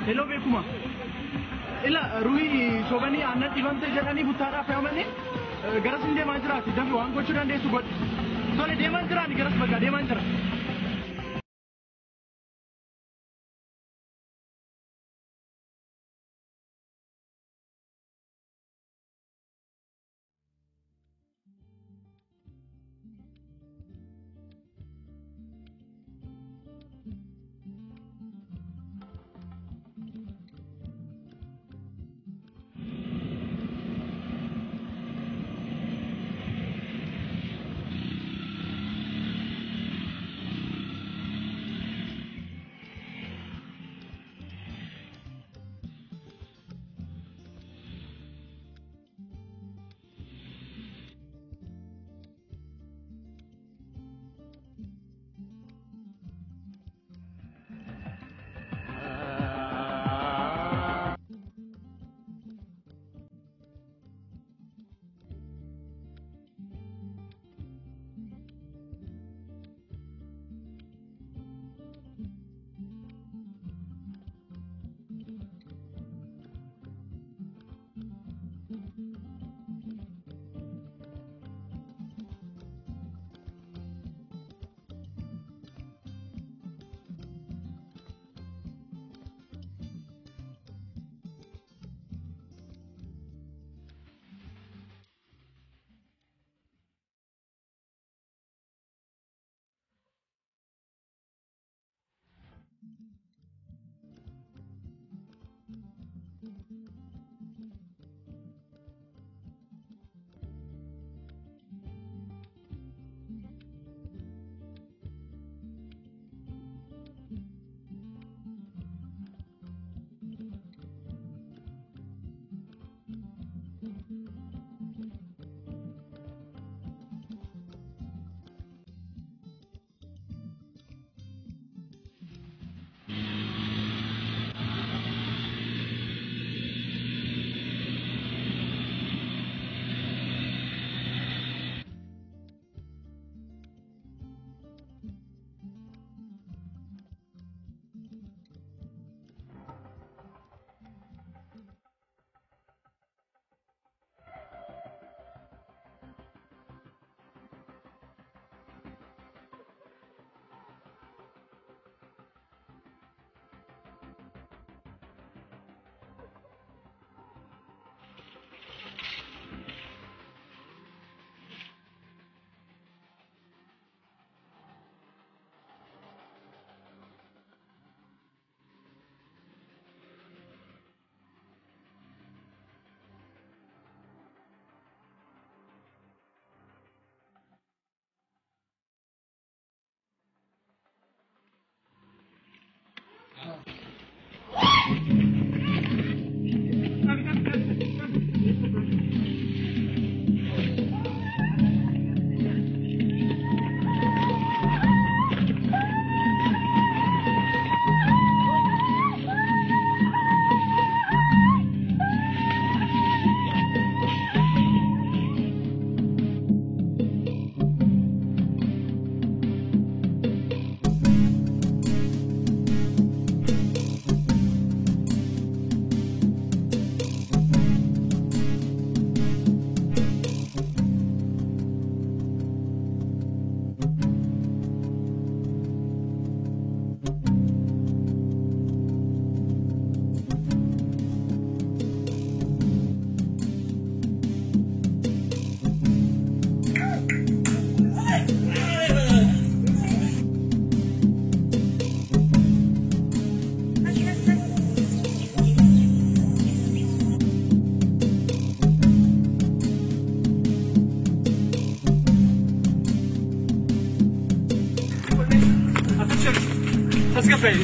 Hello beekuma. Ila ruhi sobanii aannan dhibamte jedhanii buttaadhaaf fe'amanii garas hin deemaa jiraati. Dafii waan gochuu dandeessu godhi. Tole deemaa jiraani garas bakka deemaa jira.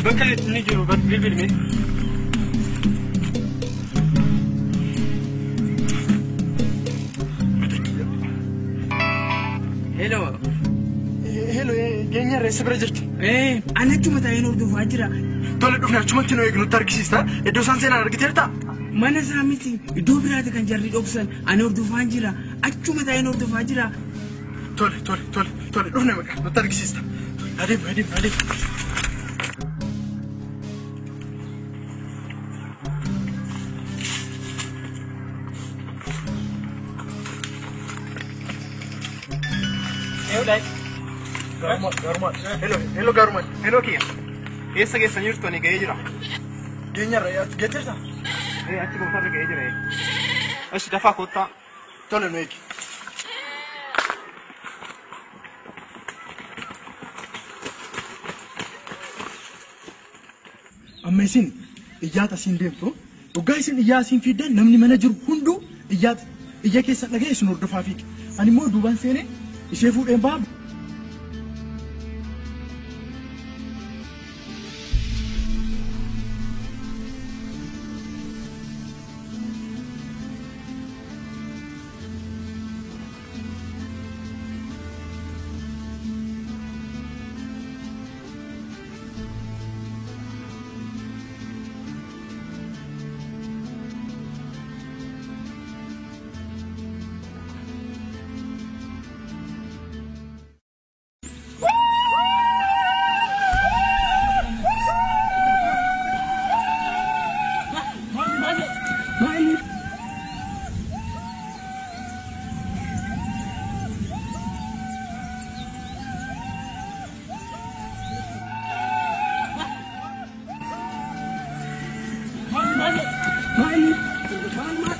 بكلت نيجي بالفيلم هلو جينيا رئيس برجرت أنا شو متى ينور دفاجرة تولد دفنا شو متى نويك نتارك سيستا إدوسان سينا رجعتها ما نسامتي دوبرات كان جري أوبسن أنا نور دفاجرة أشو متى ينور دفاجرة تولد دفنا مكان نتارك سيستا هديم Hello government. Hello Kia. Essa che stanno urtoni che gira. Genya ragazzi, che c'è? Atti con fare che gira. Ashi da fa cotta. Tole no iki. Amma isin iyyaata siin deemtu waggaa isin iyyaa siin fiddan namni mana jiru hunduu iyya keessa dhaga'e isin hordofaa fiigi. Ani immoo duubaan seenee ishee fuudheen ba'a.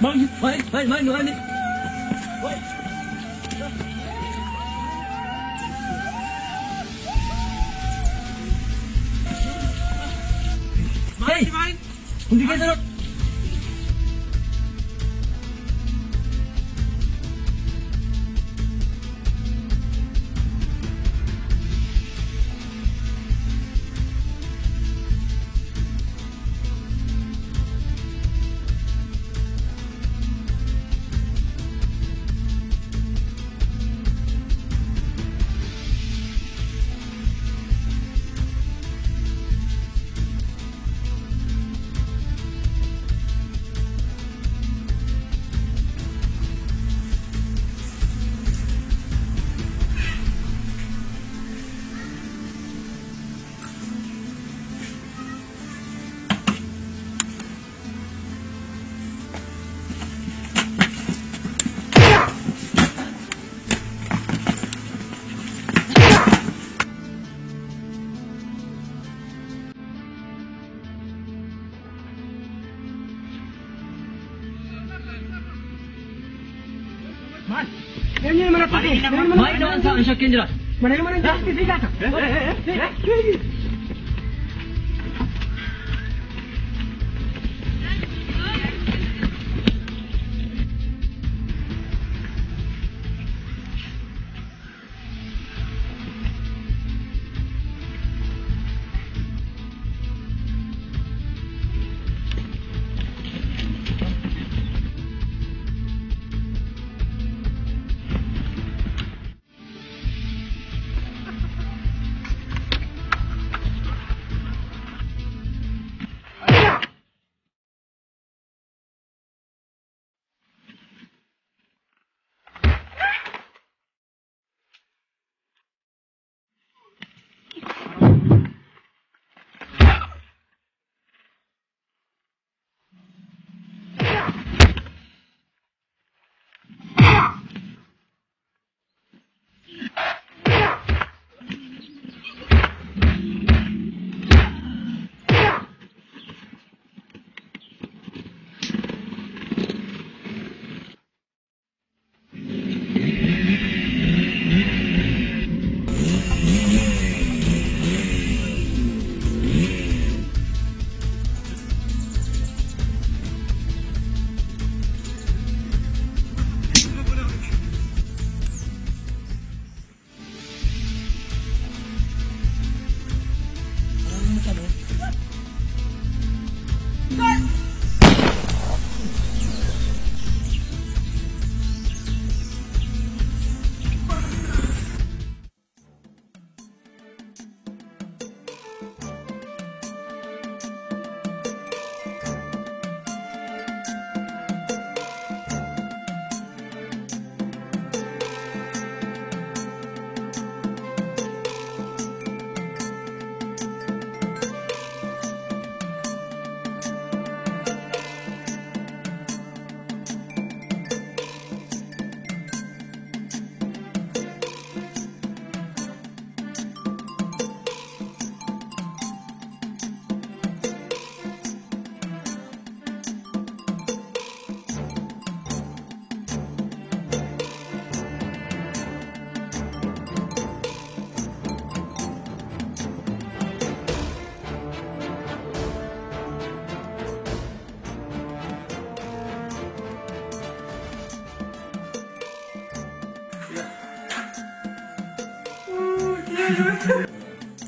Money. Hey, hindi ka sarap. Mai naman sa ang sakyan dira. Mana sika ka.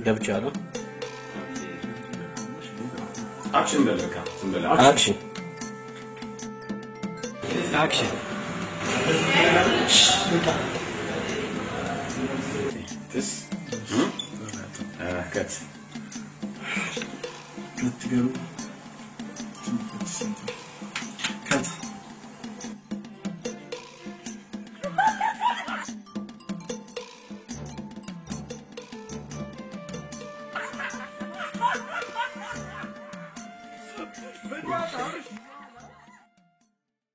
ገብቻለሁ አክሽን በለካ አክሽን አክሽን this cut ትገሩ ከት But